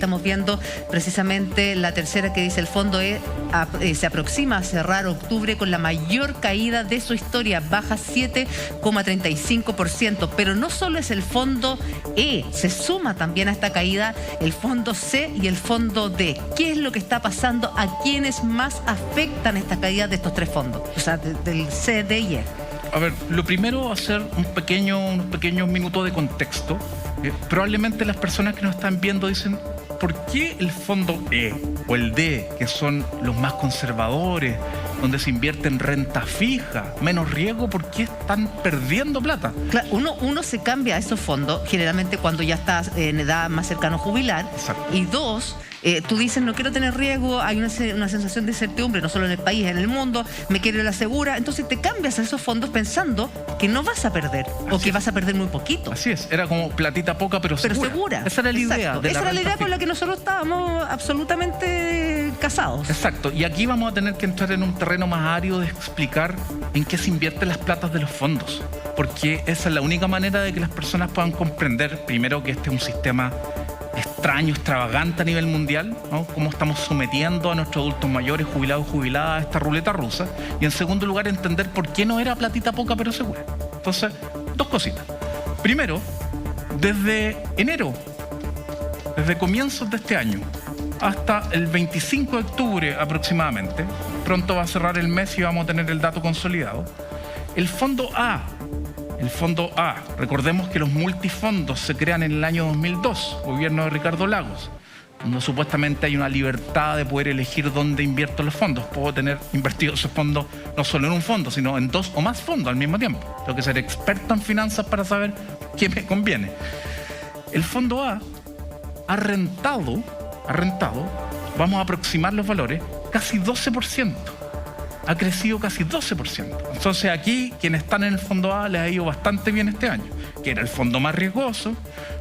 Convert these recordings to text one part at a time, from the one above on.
estamos viendo precisamente la tercera que dice: el fondo E se aproxima a cerrar octubre con la mayor caída de su historia, baja 7,35%. Pero no solo es el fondo E, se suma también a esta caída el fondo C y el fondo D. ¿Qué es lo que está pasando? ¿A quiénes más afectan esta caída de estos tres fondos? O sea, del C, D y E. A ver, lo primero, hacer unos pequeños minutos de contexto. Probablemente las personas que nos están viendo dicen: ¿por qué el fondo E o el D, que son los más conservadores, donde se invierte en renta fija, menos riesgo, por qué están perdiendo plata? Claro, uno se cambia a esos fondos generalmente cuando ya estás en edad más cercana a jubilar. Exacto. Y dos, tú dices: no quiero tener riesgo, hay una sensación de incertidumbre, no solo en el país, en el mundo, me quiero la segura. Entonces te cambias a esos fondos pensando que no vas a perder, o que vas a perder muy poquito. Así es, era como platita poca pero segura. Esa era la idea. Esa era la idea con la que nosotros estábamos absolutamente casados. Exacto, y aquí vamos a tener que entrar en un terreno más árido de explicar en qué se invierten las platas de los fondos, porque esa es la única manera de que las personas puedan comprender, primero, que este es un sistema extraño, extravagante a nivel mundial, ¿no? Cómo estamos sometiendo a nuestros adultos mayores, jubilados, jubiladas, a esta ruleta rusa. Y en segundo lugar, entender por qué no era platita poca pero segura. Entonces, dos cositas. Primero, desde enero, desde comienzos de este año hasta el 25 de octubre aproximadamente, pronto va a cerrar el mes y vamos a tener el dato consolidado, el fondo A, recordemos que los multifondos se crean en el año 2002, gobierno de Ricardo Lagos, donde supuestamente hay una libertad de poder elegir dónde invierto los fondos. Puedo tener invertido esos fondos no solo en un fondo, sino en dos o más fondos al mismo tiempo. Tengo que ser experto en finanzas para saber qué me conviene. El fondo A ha rentado, vamos a aproximar los valores, casi 12%. Ha crecido casi 12%. Entonces aquí, quienes están en el fondo A les ha ido bastante bien este año, que era el fondo más riesgoso,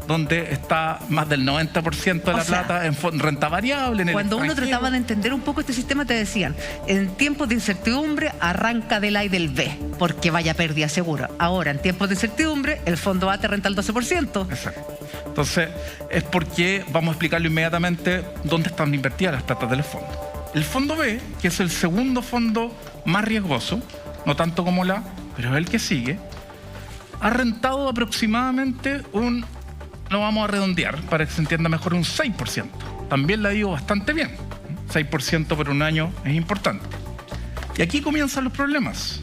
donde está más del 90% de la plata en renta variable. Cuando uno trataba de entender un poco este sistema, te decían: en tiempos de incertidumbre arranca del A y del B, porque vaya pérdida segura. Ahora, en tiempos de incertidumbre, el fondo A te renta el 12%. Exacto. Entonces, es porque vamos a explicarlo inmediatamente dónde están invertidas las platas de los fondos. El fondo B, que es el segundo fondo más riesgoso, no tanto como la A, pero es el que sigue, ha rentado aproximadamente lo vamos a redondear para que se entienda mejor, un 6%. También la digo bastante bien. 6% por un año es importante. Y aquí comienzan los problemas.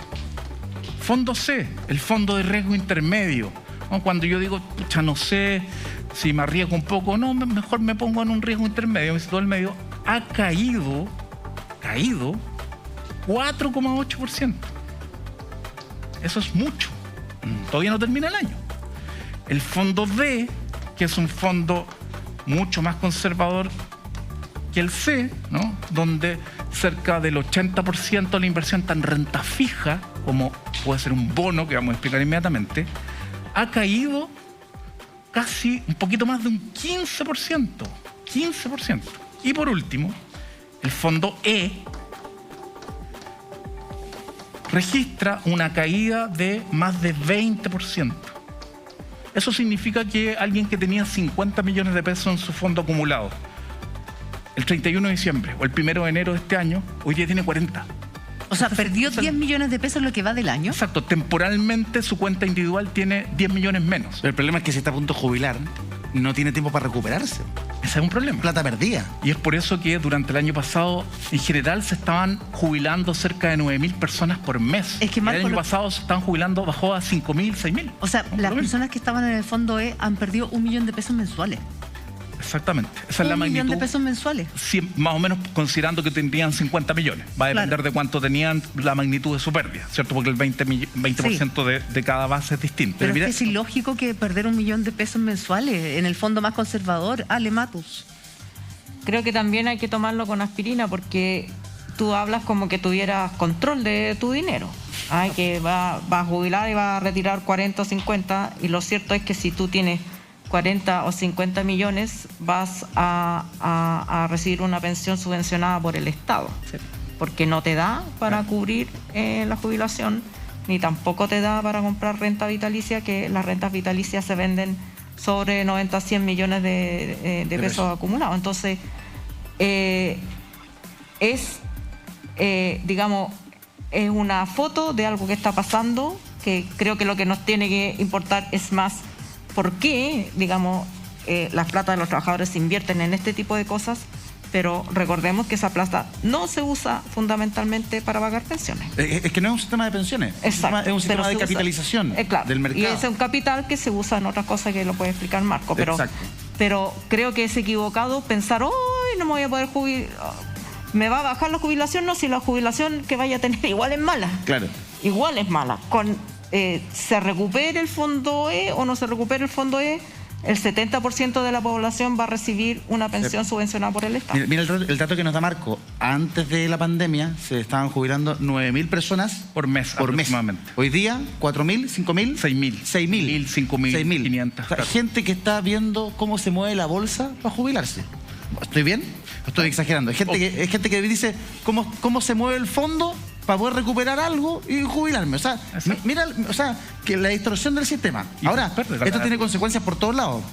Fondo C, el fondo de riesgo intermedio. Cuando yo digo: pucha, no sé si me arriesgo un poco, no, mejor me pongo en un riesgo intermedio, me situo al medio, ha caído 4,8%. Eso es mucho. Todavía no termina el año. El fondo D, que es un fondo mucho más conservador que el C, ¿no? Donde cerca del 80% de la inversión está en renta fija, como puede ser un bono, que vamos a explicar inmediatamente, ha caído casi un poquito más de un 15%. Y por último, el fondo E registra una caída de más de 20%. Eso significa que alguien que tenía 50 millones de pesos en su fondo acumulado el 31 de diciembre o el 1 de enero de este año, hoy día tiene 40. O sea, perdió 10 millones de pesos en lo que va del año. Exacto, temporalmente su cuenta individual tiene 10 millones menos. Pero el problema es que si está a punto de jubilar, no tiene tiempo para recuperarse. Ese es un problema. Plata perdida. Y es por eso que durante el año pasado, en general, se estaban jubilando cerca de 9.000 personas por mes. Es que, Marco, el año pasado se estaban jubilando, bajó a 5.000, 6.000. O sea, las personas que estaban en el fondo E han perdido 1 millón de pesos mensuales. Exactamente. Esa es la magnitud. 1 millón de pesos mensuales. Más o menos, considerando que tendrían 50 millones. Va a depender de cuánto tenían, la magnitud de su pérdida, ¿cierto? Porque el 20% de cada base es distinto. Pero es ilógico que perder 1 millón de pesos mensuales en el fondo más conservador. Ale Matus. Creo que también hay que tomarlo con aspirina, porque tú hablas como que tuvieras control de tu dinero. Ay, que va a jubilar y va a retirar 40 o 50, y lo cierto es que si tú tienes 40 o 50 millones, vas a recibir una pensión subvencionada por el Estado, porque no te da para cubrir la jubilación, ni tampoco te da para comprar renta vitalicia, que las rentas vitalicias se venden sobre 90 a 100 millones de pesos acumulados. Entonces, digamos, es una foto de algo que está pasando, que creo que lo que nos tiene que importar es más por qué, digamos, las plata de los trabajadores se invierten en este tipo de cosas, pero recordemos que esa plata no se usa fundamentalmente para pagar pensiones. Es que no es un sistema de pensiones, exacto, es un sistema de capitalización claro, del mercado. Y es un capital que se usa en otras cosas que lo puede explicar Marco, pero creo que es equivocado pensar, ¡ay, no me voy a poder jubilar! ¿Me va a bajar la jubilación? No, si la jubilación que vaya a tener igual es mala. Claro. Igual es mala. Se recupere el fondo E o no se recupere el fondo E, el 70% de la población va a recibir una pensión subvencionada por el Estado. Mira el dato que nos da Marco. Antes de la pandemia se estaban jubilando 9.000 personas por mes aproximadamente. Hoy día, 4.000, 5.000, 6.000. 6.000. 5.000, 500. O sea, gente que está viendo cómo se mueve la bolsa para jubilarse. ¿Estoy bien? Estoy exagerando. Hay gente que dice cómo se mueve el fondo para poder recuperar algo y jubilarme. O sea, mira, que la distorsión del sistema. Ahora, esto tiene consecuencias por todos lados.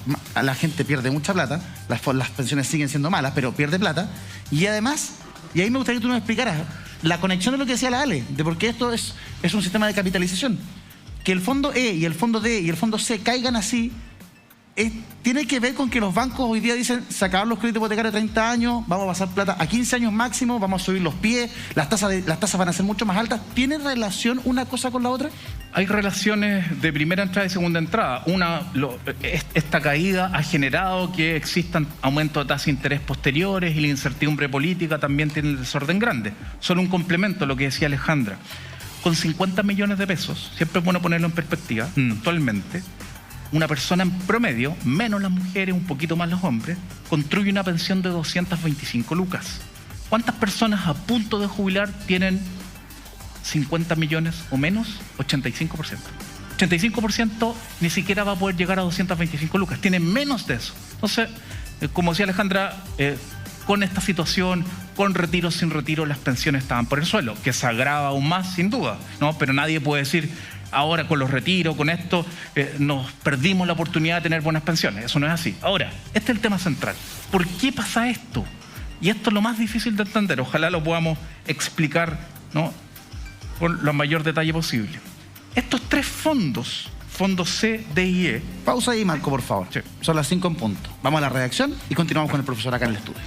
La gente pierde mucha plata, las pensiones siguen siendo malas, pero pierde plata. Y además, y ahí me gustaría que tú nos explicaras la conexión de lo que decía la Ale, de por qué esto es un sistema de capitalización. Que el fondo E y el fondo D y el fondo C caigan así, tiene que ver con que los bancos hoy día dicen, se acabaron los créditos hipotecarios de 30 años, vamos a pasar plata a 15 años máximo, vamos a subir los pies, las tasas van a ser mucho más altas. ¿Tiene relación una cosa con la otra? Hay relaciones de primera entrada y segunda entrada. Esta caída ha generado que existan aumentos de tasas de interés posteriores y la incertidumbre política también tiene el desorden grande. Solo un complemento a lo que decía Alejandra. Con 50 millones de pesos, siempre es bueno ponerlo en perspectiva, actualmente, una persona en promedio, menos las mujeres, un poquito más los hombres, construye una pensión de 225 lucas. ¿Cuántas personas a punto de jubilar tienen 50 millones o menos? 85%. 85% ni siquiera va a poder llegar a 225 lucas. Tienen menos de eso. Entonces, como decía Alejandra, con esta situación, con retiro, sin retiro, las pensiones estaban por el suelo, que se agrava aún más, sin duda, ¿no? Pero nadie puede decir, ahora con los retiros, con esto, nos perdimos la oportunidad de tener buenas pensiones. Eso no es así. Ahora, este es el tema central. ¿Por qué pasa esto? Y esto es lo más difícil de entender. Ojalá lo podamos explicar, ¿no?, con lo mayor detalle posible. Estos tres fondos, fondos C, D y E... Pausa ahí, Marco, por favor. Sí. Son las 5 en punto. Vamos a la redacción y continuamos con el profesor acá en el estudio.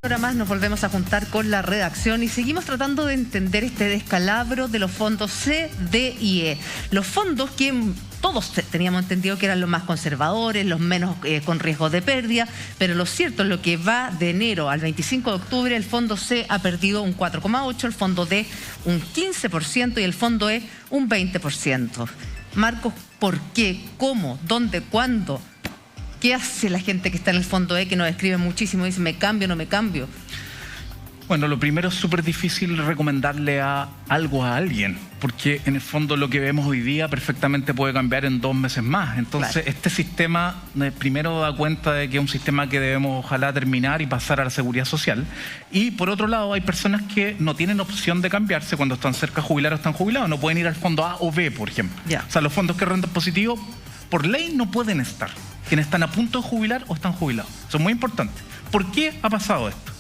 Ahora más nos volvemos a juntar con la redacción y seguimos tratando de entender este descalabro de los fondos C, D y E. Los fondos que todos teníamos entendido que eran los más conservadores, los menos con riesgo de pérdida, pero lo cierto es lo que va de enero al 25 de octubre, el fondo C ha perdido un 4,8%, el fondo D un 15% y el fondo E un 20%. Marcos, ¿por qué? ¿Cómo? ¿Dónde? ¿Cuándo? ¿Qué hace la gente que está en el fondo E, que nos escribe muchísimo y dice, ¿me cambio o no me cambio? Bueno, lo primero es súper difícil recomendarle algo a alguien, porque en el fondo lo que vemos hoy día perfectamente puede cambiar en 2 meses más. Entonces, claro, este sistema primero da cuenta de que es un sistema que debemos ojalá terminar y pasar a la seguridad social. Y por otro lado, hay personas que no tienen opción de cambiarse cuando están cerca de jubilar o están jubilados. No pueden ir al fondo A o B, por ejemplo. Yeah. O sea, los fondos que rentan positivo, por ley, no pueden estar. Quienes están a punto de jubilar o están jubilados. Eso es muy importante. ¿Por qué ha pasado esto?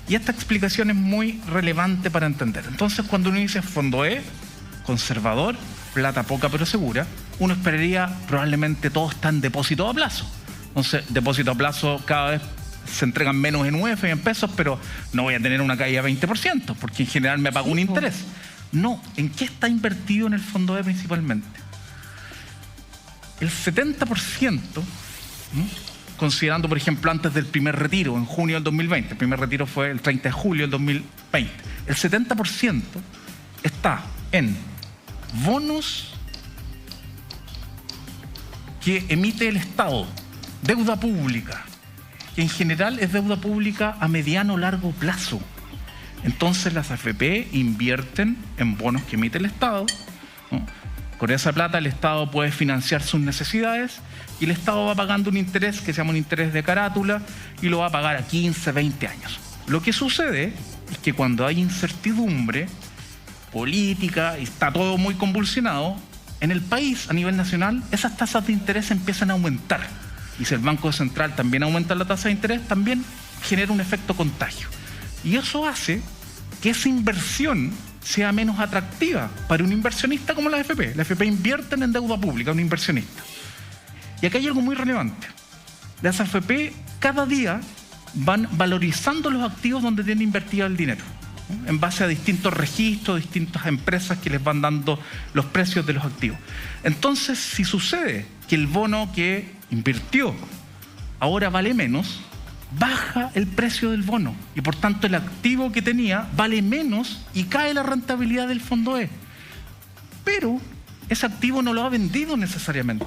Y esta explicación es muy relevante para entender. Entonces, cuando uno dice fondo E, conservador, plata poca pero segura, uno esperaría probablemente todo está en depósito a plazo. Entonces, depósito a plazo cada vez se entregan menos en UF y en pesos, pero no voy a tener una caída de 20%, porque en general me pago un interés. No, ¿en qué está invertido en el fondo E principalmente? El 70%, considerando, por ejemplo, antes del primer retiro, en junio del 2020, el primer retiro fue el 30 de julio del 2020, el 70% está en bonos que emite el Estado, deuda pública, que en general es deuda pública a mediano o largo plazo. Entonces las AFP invierten en bonos que emite el Estado, ¿no? Con esa plata el Estado puede financiar sus necesidades y el Estado va pagando un interés que se llama un interés de carátula y lo va a pagar a 15, 20 años. Lo que sucede es que cuando hay incertidumbre política y está todo muy convulsionado, en el país, a nivel nacional, esas tasas de interés empiezan a aumentar. Y si el Banco Central también aumenta la tasa de interés, también genera un efecto contagio. Y eso hace que esa inversión sea menos atractiva para un inversionista como la AFP. La AFP invierte en deuda pública, un inversionista. Y acá hay algo muy relevante. Las AFP cada día van valorizando los activos donde tienen invertido el dinero, ¿no? En base a distintos registros, distintas empresas que les van dando los precios de los activos. Entonces, si sucede que el bono que invirtió ahora vale menos, baja el precio del bono y por tanto el activo que tenía vale menos y cae la rentabilidad del fondo E. Pero ese activo no lo ha vendido necesariamente.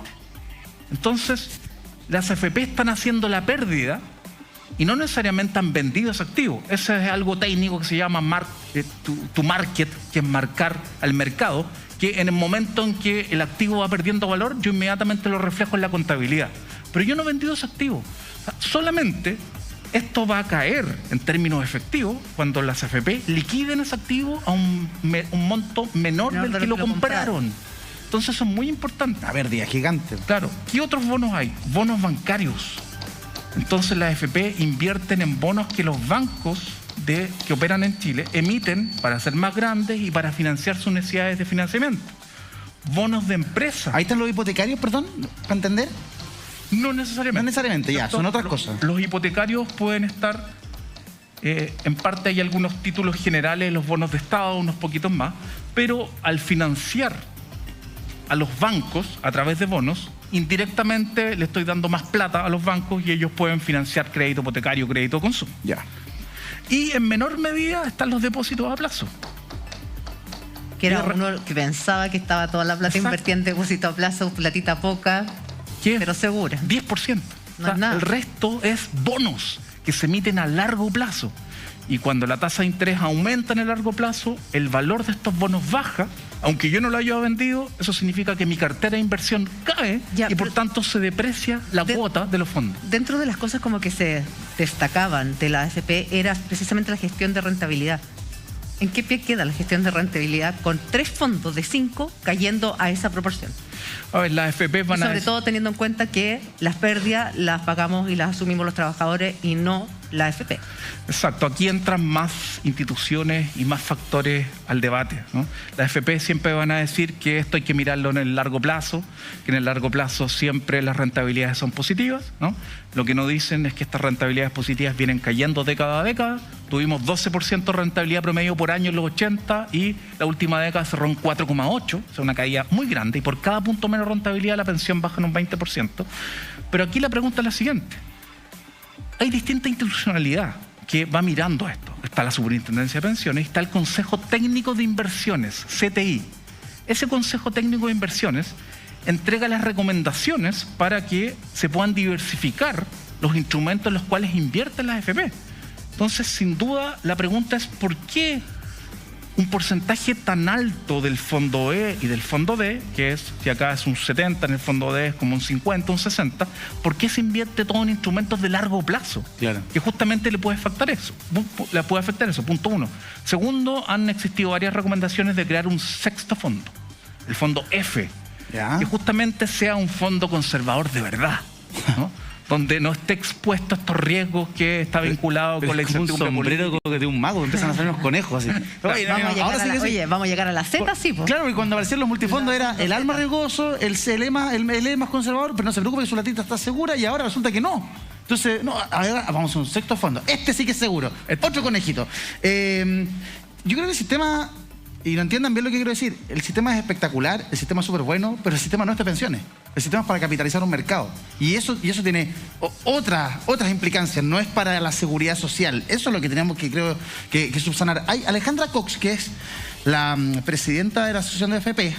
Entonces, las AFP están haciendo la pérdida y no necesariamente han vendido ese activo. Ese es algo técnico que se llama to market, que es marcar al mercado, que en el momento en que el activo va perdiendo valor, yo inmediatamente lo reflejo en la contabilidad. Pero yo no he vendido ese activo. O sea, solamente esto va a caer en términos efectivos cuando las AFP liquiden ese activo a un monto menor del que lo compraron. Entonces eso es muy importante. A ver, día gigante. Claro. ¿Qué otros bonos hay? Bonos bancarios. Entonces las AFP invierten en bonos que los bancos que operan en Chile emiten para ser más grandes y para financiar sus necesidades de financiamiento. Bonos de empresa. Ahí están los hipotecarios, perdón, para entender. No necesariamente. No necesariamente, ya, son otras cosas. Los hipotecarios pueden estar, en parte hay algunos títulos generales, los bonos de Estado, unos poquitos más, pero al financiar a los bancos a través de bonos, indirectamente le estoy dando más plata a los bancos y ellos pueden financiar crédito hipotecario, crédito de consumo. Ya. Y en menor medida están los depósitos a plazo. Que era uno que pensaba que estaba toda la plata invertida en depósito a plazo, platita poca, pero segura. 10%. No es nada. El resto es bonos que se emiten a largo plazo. Y cuando la tasa de interés aumenta en el largo plazo, el valor de estos bonos baja. Aunque yo no lo haya vendido, eso significa que mi cartera de inversión cae y por tanto se deprecia la cuota de los fondos. Dentro de las cosas como que se destacaban de la AFP era precisamente la gestión de rentabilidad. ¿En qué pie queda la gestión de rentabilidad con 3 fondos de 5 cayendo a esa proporción? A ver, las AFP van sobre todo teniendo en cuenta que las pérdidas las pagamos y las asumimos los trabajadores y no la AFP. Exacto, aquí entran más instituciones y más factores al debate, ¿no? Las AFP siempre van a decir que esto hay que mirarlo en el largo plazo, que en el largo plazo siempre las rentabilidades son positivas, ¿no? Lo que no dicen es que estas rentabilidades positivas vienen cayendo década a década. Tuvimos 12% de rentabilidad promedio por año en los 80 y la última década cerró en 4,8, o sea, una caída muy grande, y por cada punto menos rentabilidad la pensión baja en un 20%. Pero aquí la pregunta es la siguiente. Hay distinta institucionalidad que va mirando esto. Está la Superintendencia de Pensiones y está el Consejo Técnico de Inversiones, CTI. Ese Consejo Técnico de Inversiones entrega las recomendaciones para que se puedan diversificar los instrumentos en los cuales invierten las AFP. Entonces, sin duda, la pregunta es ¿por qué un porcentaje tan alto del fondo E y del fondo D, que es, si acá es un 70, en el fondo D es como un 50, un 60, ¿por qué se invierte todo en instrumentos de largo plazo? Claro. Que justamente le puede afectar eso, punto 1. Segundo, han existido varias recomendaciones de crear un 6º fondo, el fondo F, ¿ya? Que justamente sea un fondo conservador de verdad, ¿no? Donde no esté expuesto a estos riesgos que está vinculado con la incertidumbre un sombrero de un mago, empiezan a salir unos conejos así. Vamos a llegar a la Z, sí, pues. Claro, y cuando aparecieron los multifondos era el alma riesgoso, el E más conservador, pero no se preocupe que su latita está segura y ahora resulta que no. Entonces, no, ahora vamos a un 6º fondo. Este sí que es seguro. Otro conejito. Yo creo que el sistema, y no entiendan bien lo que quiero decir, el sistema es espectacular, el sistema es súper bueno, pero el sistema no es de pensiones. El sistema es para capitalizar un mercado. Y eso tiene otras implicancias, no es para la seguridad social. Eso es lo que tenemos que, creo, que subsanar. Hay Alejandra Cox, que es la presidenta de la Asociación de AFP,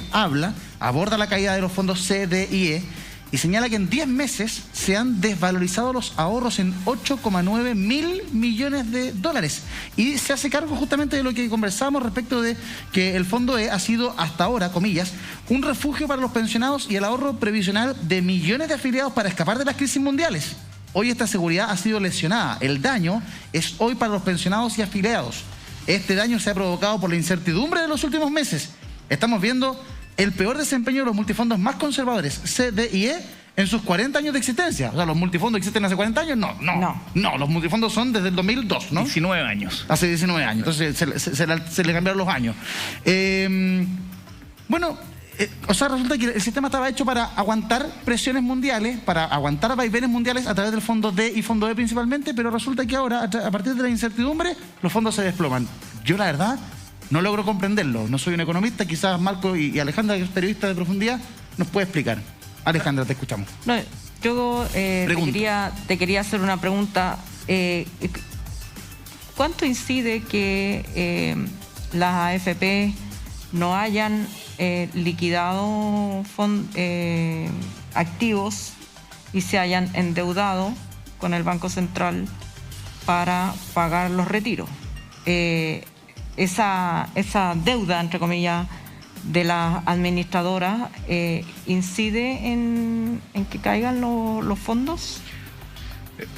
aborda la caída de los fondos C, D y E, y señala que en 10 meses se han desvalorizado los ahorros en 8,9 mil millones de dólares. Y se hace cargo justamente de lo que conversábamos respecto de que el Fondo E ha sido hasta ahora, comillas, un refugio para los pensionados y el ahorro previsional de millones de afiliados para escapar de las crisis mundiales. Hoy esta seguridad ha sido lesionada. El daño es hoy para los pensionados y afiliados. Este daño se ha provocado por la incertidumbre de los últimos meses. Estamos viendo el peor desempeño de los multifondos más conservadores, C, D y E, en sus 40 años de existencia. O sea, ¿los multifondos existen hace 40 años? No, los multifondos son desde el 2002, ¿no? 19 años. Hace 19 años, entonces se le cambiaron los años. O sea, resulta que el sistema estaba hecho para aguantar presiones mundiales, para aguantar vaivenes mundiales a través del fondo D y fondo E principalmente, pero resulta que ahora, a partir de la incertidumbre, los fondos se desploman. Yo, la verdad, no logro comprenderlo. No soy un economista, quizás Marco y Alejandra, que es periodista de profundidad, nos puede explicar. Alejandra, te escuchamos. No, yo te quería hacer una pregunta. ¿Cuánto incide que las AFP no hayan liquidado activos y se hayan endeudado con el Banco Central para pagar los retiros? Esa deuda, entre comillas, de las administradoras incide en que caigan los fondos.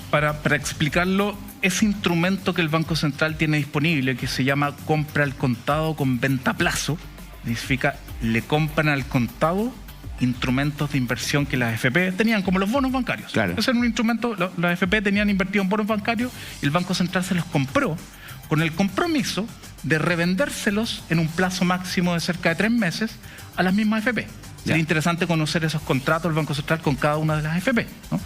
Para explicarlo, ese instrumento que el Banco Central tiene disponible, que se llama compra al contado con venta a plazo, significa le compran al contado instrumentos de inversión que las AFP tenían, como los bonos bancarios. Claro. Ese era un instrumento, las AFP tenían invertido en bonos bancarios y el Banco Central se los compró con el compromiso de revendérselos en un plazo máximo de cerca de 3 meses a las mismas AFP. Sería interesante conocer esos contratos del Banco Central con cada una de las AFP, ¿no?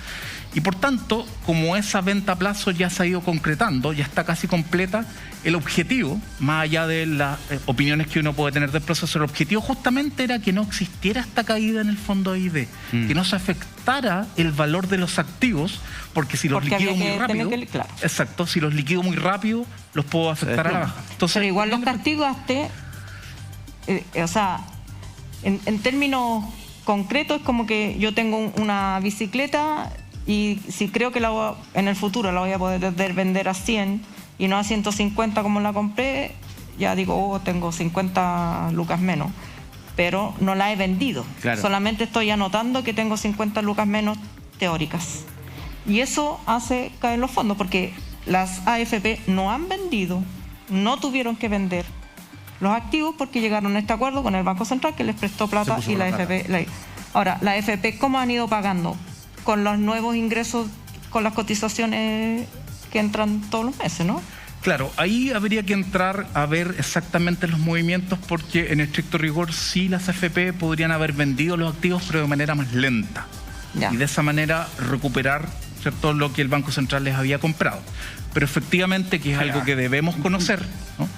Y por tanto, como esa venta a plazo ya se ha ido concretando, ya está casi completa, el objetivo, más allá de las opiniones que uno puede tener del proceso, el objetivo justamente era que no existiera esta caída en el fondo AID, que no se afectara el valor de los activos, porque si los liquido muy rápido, exacto, si los liquido muy rápido, los puedo afectar a la baja. Entonces, pero igual los castigaste, o sea, en términos concretos, es como que yo tengo una bicicleta y si creo que en el futuro la voy a poder vender a 100 y no a 150 como la compré, ya digo, tengo 50 lucas menos, pero no la he vendido. Claro. Solamente estoy anotando que tengo 50 lucas menos teóricas. Y eso hace caer los fondos, porque las AFP no han vendido, no tuvieron que vender los activos porque llegaron a este acuerdo con el Banco Central que les prestó plata y la AFP... Ahora, la AFP, ¿cómo han ido pagando? Con los nuevos ingresos, con las cotizaciones que entran todos los meses, ¿no? Claro, ahí habría que entrar a ver exactamente los movimientos, porque en estricto rigor sí las AFP podrían haber vendido los activos, pero de manera más lenta. Ya. Y de esa manera recuperar, ¿cierto?, lo que el Banco Central les había comprado. Pero efectivamente, que es algo que debemos conocer, ¿no?,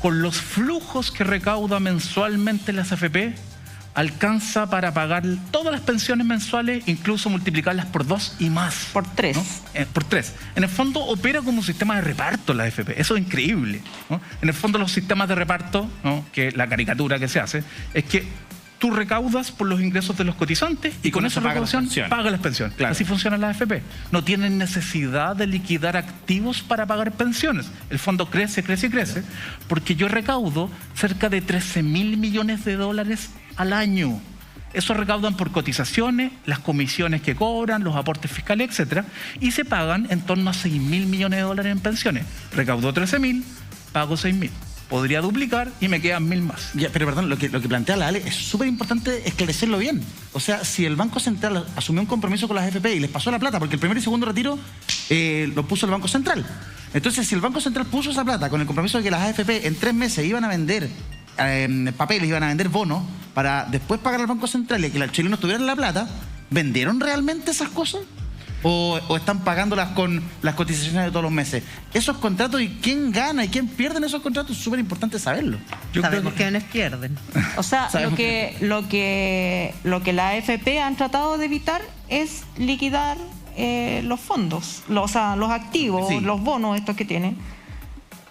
con los flujos que recauda mensualmente las AFP, alcanza para pagar todas las pensiones mensuales, incluso multiplicarlas por 2 y más. Por 3. ¿No? Por 3. En el fondo opera como un sistema de reparto la AFP. Eso es increíble, ¿no? En el fondo los sistemas de reparto, ¿no?, que la caricatura que se hace, es que tú recaudas por los ingresos de los cotizantes y con esa recaudación pagas las pensiones. Claro. Así funcionan las AFP. No tienen necesidad de liquidar activos para pagar pensiones. El fondo crece, crece y crece, porque yo recaudo cerca de 13.000 millones de dólares al año. Eso recaudan por cotizaciones, las comisiones que cobran, los aportes fiscales, etcétera, y se pagan en torno a 6.000 millones de dólares en pensiones. Recaudó 13.000, pago 6.000. Podría duplicar y me quedan 1.000 más. Ya, pero perdón, lo que plantea la Ale es súper importante esclarecerlo bien. O sea, si el Banco Central asumió un compromiso con las AFP y les pasó la plata, porque el primer y segundo retiro lo puso el Banco Central. Entonces, si el Banco Central puso esa plata con el compromiso de que las AFP en 3 meses iban a vender papeles, iban a vender bonos, para después pagar al Banco Central y que los chilenos tuvieran la plata, ¿vendieron realmente esas cosas? ¿O están pagándolas con las cotizaciones de todos los meses? Esos contratos, y quién gana y quién pierde en esos contratos, es súper importante saberlo. Sabemos quiénes pierden. O sea, lo que la AFP han tratado de evitar es liquidar los fondos, los activos, sí, los bonos estos que tienen.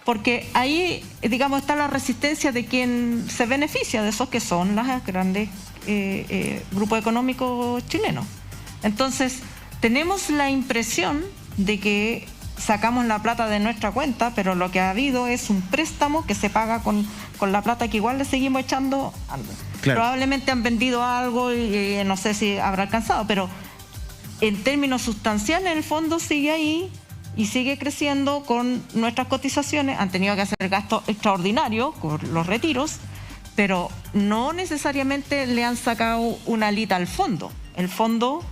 Porque ahí, digamos, está la resistencia de quien se beneficia de esos, que son los grandes grupos económicos chilenos. Entonces, tenemos la impresión de que sacamos la plata de nuestra cuenta, pero lo que ha habido es un préstamo que se paga con la plata que igual le seguimos echando. Claro. Probablemente han vendido algo y no sé si habrá alcanzado, pero en términos sustanciales el fondo sigue ahí y sigue creciendo con nuestras cotizaciones. Han tenido que hacer gastos extraordinarios con los retiros, pero no necesariamente le han sacado una alita al fondo. El fondo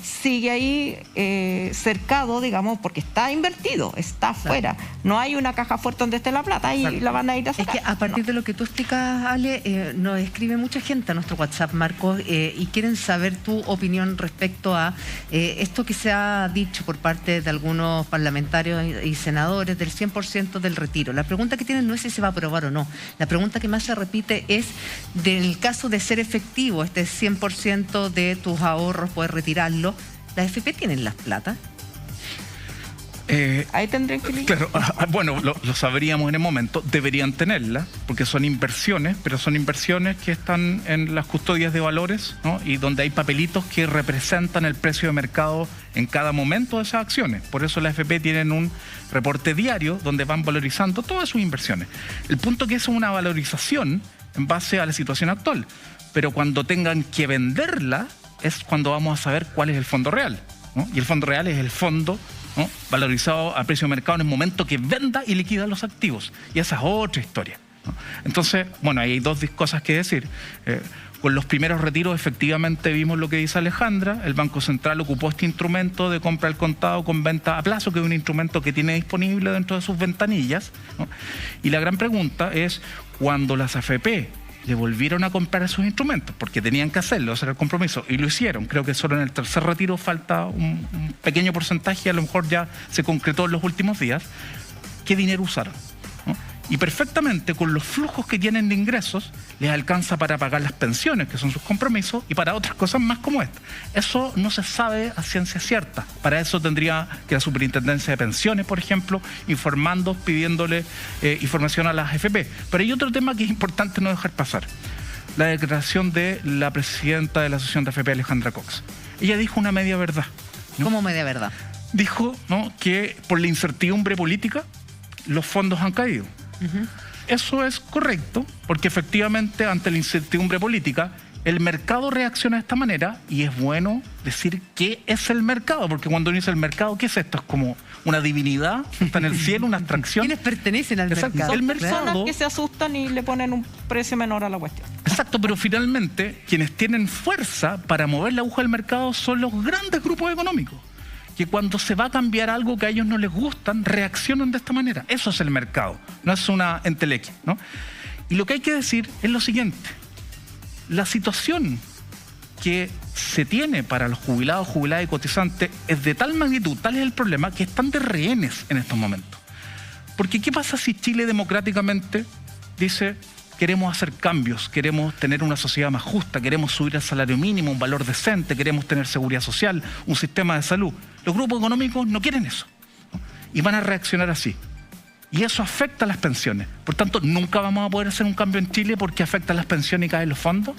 sigue ahí cercado, digamos, porque está invertido, está afuera. No hay una caja fuerte donde esté la plata y la van a ir a sacar. Es que a partir de lo que tú explicas, Ale, nos escribe mucha gente a nuestro WhatsApp, Marcos, y quieren saber tu opinión respecto a esto que se ha dicho por parte de algunos parlamentarios y senadores del 100% del retiro. La pregunta que tienen no es si se va a aprobar o no. La pregunta que más se repite es, del caso de ser efectivo, este 100% de tus ahorros, puedes retirarlo, ¿las FP tienen las plata? Ahí tendrían que... Claro, bueno, lo sabríamos en el momento, deberían tenerla, porque son inversiones, pero son inversiones que están en las custodias de valores, ¿no? Y donde hay papelitos que representan el precio de mercado en cada momento de esas acciones. Por eso las FP tienen un reporte diario donde van valorizando todas sus inversiones. El punto es que eso es una valorización en base a la situación actual, pero cuando tengan que venderla es cuando vamos a saber cuál es el fondo real, ¿no? Y el fondo real es el fondo, ¿no?, valorizado a precio de mercado en el momento que venda y liquida los activos. Y esa es otra historia, ¿no? Entonces, bueno, ahí hay dos cosas que decir. Con los primeros retiros efectivamente vimos lo que dice Alejandra. El Banco Central ocupó este instrumento de compra al contado con venta a plazo, que es un instrumento que tiene disponible dentro de sus ventanillas, ¿no? Y la gran pregunta es, cuando las AFP le volvieron a comprar esos instrumentos, porque tenían que hacerlo, ese era el compromiso, y lo hicieron. Creo que solo en el tercer retiro falta un pequeño porcentaje, a lo mejor ya se concretó en los últimos días. ¿Qué dinero usaron?, ¿no? Y perfectamente, con los flujos que tienen de ingresos, les alcanza para pagar las pensiones, que son sus compromisos, y para otras cosas más como esta. Eso no se sabe a ciencia cierta. Para eso tendría que la Superintendencia de Pensiones, por ejemplo, informando, pidiéndole información a las AFP. Pero hay otro tema que es importante no dejar pasar. La declaración de la presidenta de la Asociación de AFP, Alejandra Cox. Ella dijo una media verdad, ¿no? ¿Cómo media verdad? Dijo, ¿no?, que por la incertidumbre política los fondos han caído. Eso es correcto, porque efectivamente ante la incertidumbre política el mercado reacciona de esta manera, y es bueno decir qué es el mercado, porque cuando uno dice el mercado, ¿qué es esto? Es como una divinidad, está en el cielo, una abstracción. ¿Quiénes pertenecen al Exacto. mercado? El mercado. Personas que se asustan y le ponen un precio menor a la cuestión. Exacto, pero finalmente quienes tienen fuerza para mover la aguja del mercado son los grandes grupos económicos, que cuando se va a cambiar algo que a ellos no les gustan, reaccionan de esta manera. Eso es el mercado, no es una entelequia, ¿no? Y lo que hay que decir es lo siguiente: la situación que se tiene para los jubilados, jubiladas y cotizantes es de tal magnitud, tal es el problema, que están de rehenes en estos momentos. Porque ¿qué pasa si Chile democráticamente dice: queremos hacer cambios, queremos tener una sociedad más justa, queremos subir el salario mínimo, un valor decente, queremos tener seguridad social, un sistema de salud? Los grupos económicos no quieren eso, ¿no? Y van a reaccionar así. Y eso afecta a las pensiones. Por tanto, nunca vamos a poder hacer un cambio en Chile porque afecta a las pensiones y caen los fondos.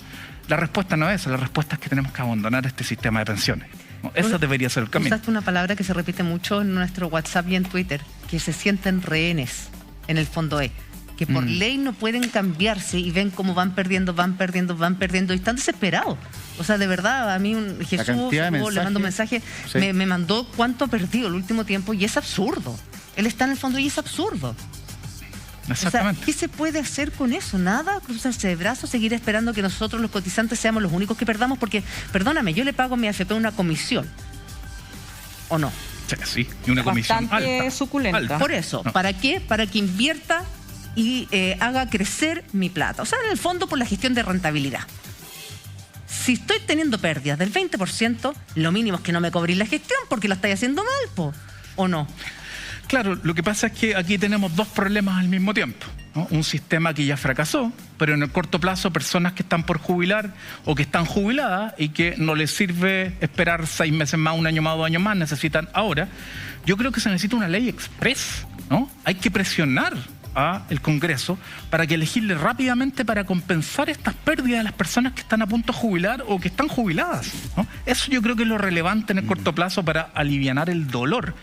La respuesta no es esa, la respuesta es que tenemos que abandonar este sistema de pensiones, ¿no? Ese debería ser el camino. Usaste una palabra que se repite mucho en nuestro WhatsApp y en Twitter, que se sienten rehenes en el fondo que por ley no pueden cambiarse y ven cómo van perdiendo y están desesperados. O sea, de verdad, a mí Jesús le mando un mensaje, sí, me mandó cuánto ha perdido el último tiempo, y es absurdo. Él está en el fondo y es absurdo. Exactamente. O sea, ¿qué se puede hacer con eso? Nada, cruzarse de brazos, seguir esperando que nosotros los cotizantes seamos los únicos que perdamos, porque, perdóname, yo le pago a mi AFP una comisión, ¿o no? Sí, y una comisión bastante suculenta. alta. Por eso, No. ¿Para qué? Para que invierta y haga crecer mi plata. O sea, en el fondo, por la gestión de rentabilidad. Si estoy teniendo pérdidas del 20%, lo mínimo es que no me cobréis la gestión, porque lo estáis haciendo mal, ¿o no? Claro, lo que pasa es que aquí tenemos dos problemas al mismo tiempo, ¿no? Un sistema que ya fracasó, pero en el corto plazo personas que están por jubilar o que están jubiladas y que no les sirve esperar 6 meses más, 1 año más, 2 años más, necesitan ahora. Yo creo que se necesita una ley express, ¿no? Hay que presionar al Congreso para que legisle rápidamente para compensar estas pérdidas de las personas que están a punto de jubilar o que están jubiladas, ¿no? Eso yo creo que es lo relevante en el corto plazo para alivianar el dolor.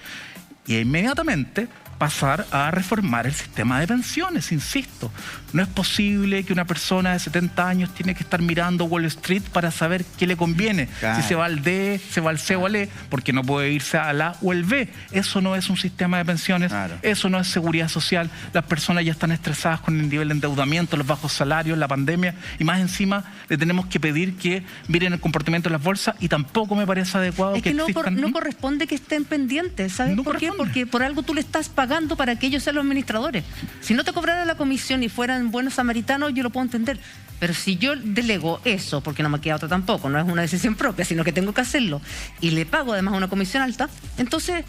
Y inmediatamente pasar a reformar el sistema de pensiones, insisto. No es posible que una persona de 70 años tiene que estar mirando Wall Street para saber qué le conviene. Claro. Si se va al D, se va al C o al E, porque no puede irse al A o el B. Eso no es un sistema de pensiones, Claro. eso no es seguridad social. Las personas ya están estresadas con el nivel de endeudamiento, los bajos salarios, la pandemia, y más encima le tenemos que pedir que miren el comportamiento de las bolsas, y tampoco me parece adecuado Es que no existan... corresponde que estén pendientes, ¿sabes No por qué? corresponde. Porque por algo tú le estás pagando para que ellos sean los administradores. Si no te cobrara la comisión y fueran buenos samaritanos, yo lo puedo entender. Pero si yo delego eso, porque no me queda otra tampoco, no es una decisión propia, sino que tengo que hacerlo, y le pago además una comisión alta, entonces,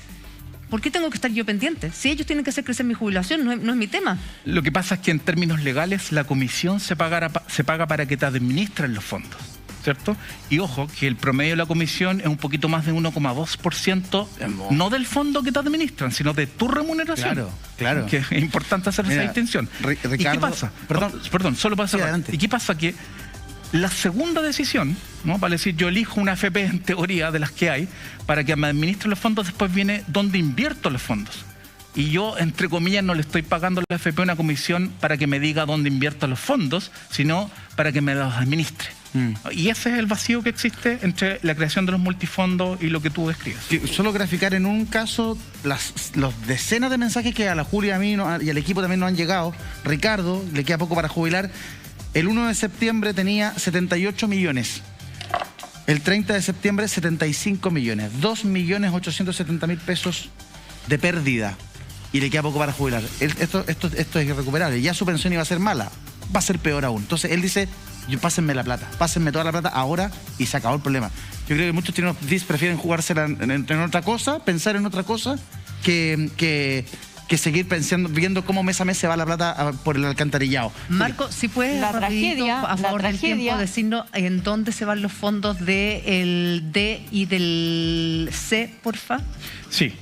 ¿por qué tengo que estar yo pendiente? Si ellos tienen que hacer crecer mi jubilación, no es mi tema. Lo que pasa es que en términos legales la comisión se paga para que te administren los fondos, ¿cierto? Y ojo, que el promedio de la comisión es un poquito más de 1,2%, no del fondo que te administran, sino de tu remuneración. Claro, claro. Que es importante hacer Mira, esa distinción. Ricardo, ¿Y qué pasa? Perdón, solo para cerrar. adelante. ¿Y qué pasa? Que la segunda decisión, ¿no? Vale decir, yo elijo una AFP en teoría de las que hay para que me administre los fondos, después viene dónde invierto los fondos. Y yo, entre comillas, no le estoy pagando a la AFP una comisión para que me diga dónde invierto los fondos, sino para que me los administre. Y ese es el vacío que existe entre la creación de los multifondos y lo que tú describes. Solo graficar en un caso los decenas de mensajes que a la Julia, a mí y al equipo también nos han llegado. Ricardo, le queda poco para jubilar. El 1 de septiembre tenía 78 millones. El 30 de septiembre, 75 millones. 2.870.000 pesos de pérdida. Y le queda poco para jubilar. Esto es irrecuperable. Ya su pensión iba a ser mala. Va a ser peor aún. Entonces él dice, pásenme la plata. Pásenme toda la plata ahora y se acabó el problema. Yo creo que muchos chilenos prefieren jugársela en otra cosa, pensar en otra cosa, que seguir pensando, viendo cómo mes a mes se va la plata por el alcantarillado. Marco, si puedes, La rapidito, tragedia- a favor la del tragedia- tiempo, decirnos en dónde se van los fondos del D y del C, porfa. Sí.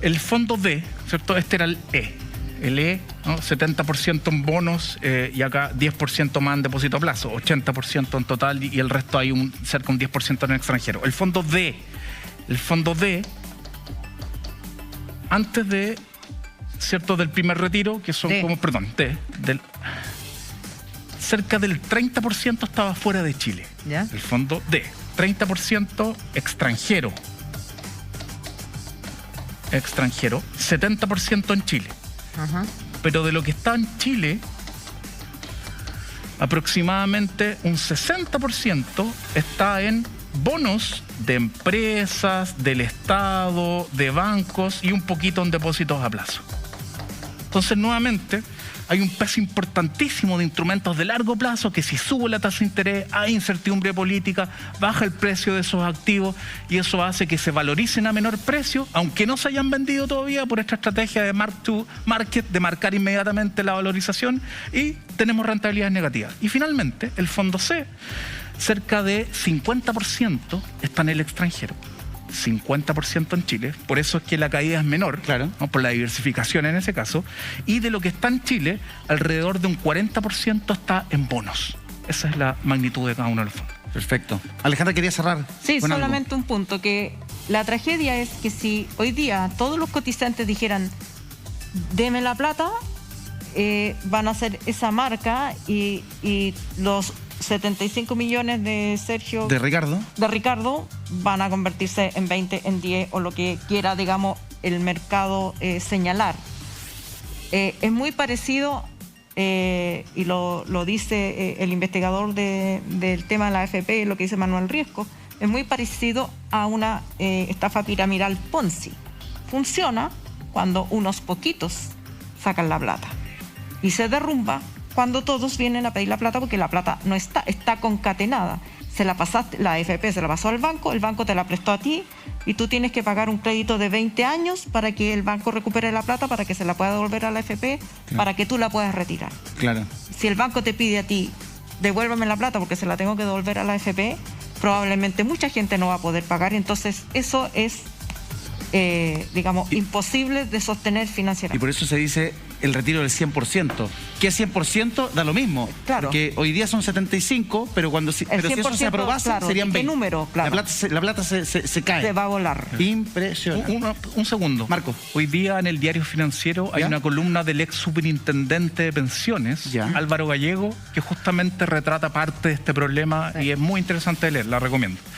El fondo D, ¿cierto? Este era el E. El E, ¿no? 70% en bonos y acá 10% más en depósito a plazo, 80% en total y el resto hay cerca de un 10% en el extranjero. El fondo D, antes de, ¿cierto? Del primer retiro, que son cerca del 30% estaba fuera de Chile. ¿Ya? El fondo D, 30% extranjero, 70% en Chile. Ajá. Pero de lo que está en Chile, aproximadamente un 60% está en bonos de empresas, del Estado, de bancos y un poquito en depósitos a plazo. Entonces, nuevamente, hay un peso importantísimo de instrumentos de largo plazo que si sube la tasa de interés, hay incertidumbre política, baja el precio de esos activos y eso hace que se valoricen a menor precio, aunque no se hayan vendido todavía por esta estrategia de mark to market, de marcar inmediatamente la valorización, y tenemos rentabilidades negativas. Y finalmente, el fondo C, cerca de 50% está en el extranjero. 50% en Chile, por eso es que la caída es menor, Claro. ¿no? Por la diversificación en ese caso, y de lo que está en Chile, alrededor de un 40% está en bonos. Esa es la magnitud de cada uno de los fondos. Perfecto. Alejandra quería cerrar. Sí, con algo. solamente un punto, que la tragedia es que si hoy día todos los cotizantes dijeran, deme la plata, van a hacer esa marca y los 75 millones de Sergio... De Ricardo. de Ricardo van a convertirse en 20, en 10 o lo que quiera, digamos, el mercado señalar. Es muy parecido, y lo dice el investigador del tema de la AFP, lo que dice Manuel Riesco, es muy parecido a una estafa piramidal Ponzi. Funciona cuando unos poquitos sacan la plata y se derrumba cuando todos vienen a pedir la plata, porque la plata no está concatenada. Se la pasaste, la AFP se la pasó al banco, el banco te la prestó a ti y tú tienes que pagar un crédito de 20 años para que el banco recupere la plata, para que se la pueda devolver a la AFP, para que tú la puedas retirar. Claro. Si el banco te pide a ti, devuélveme la plata porque se la tengo que devolver a la AFP, probablemente mucha gente no va a poder pagar, entonces eso es, digamos, imposible de sostener Y financieramente. por eso se dice el retiro del 100%. que es 100% da lo mismo. Claro. Porque hoy día son 75, pero pero si eso se aprobase, claro, serían ¿y qué 20. número? Claro. La plata se cae. Se va a volar. Impresionante. Un segundo. Marco. Hoy día en el Diario Financiero hay ¿Ya? una columna del ex superintendente de pensiones, ¿Ya? Álvaro Gallego, que justamente retrata parte de este problema y es muy interesante de leer, la recomiendo.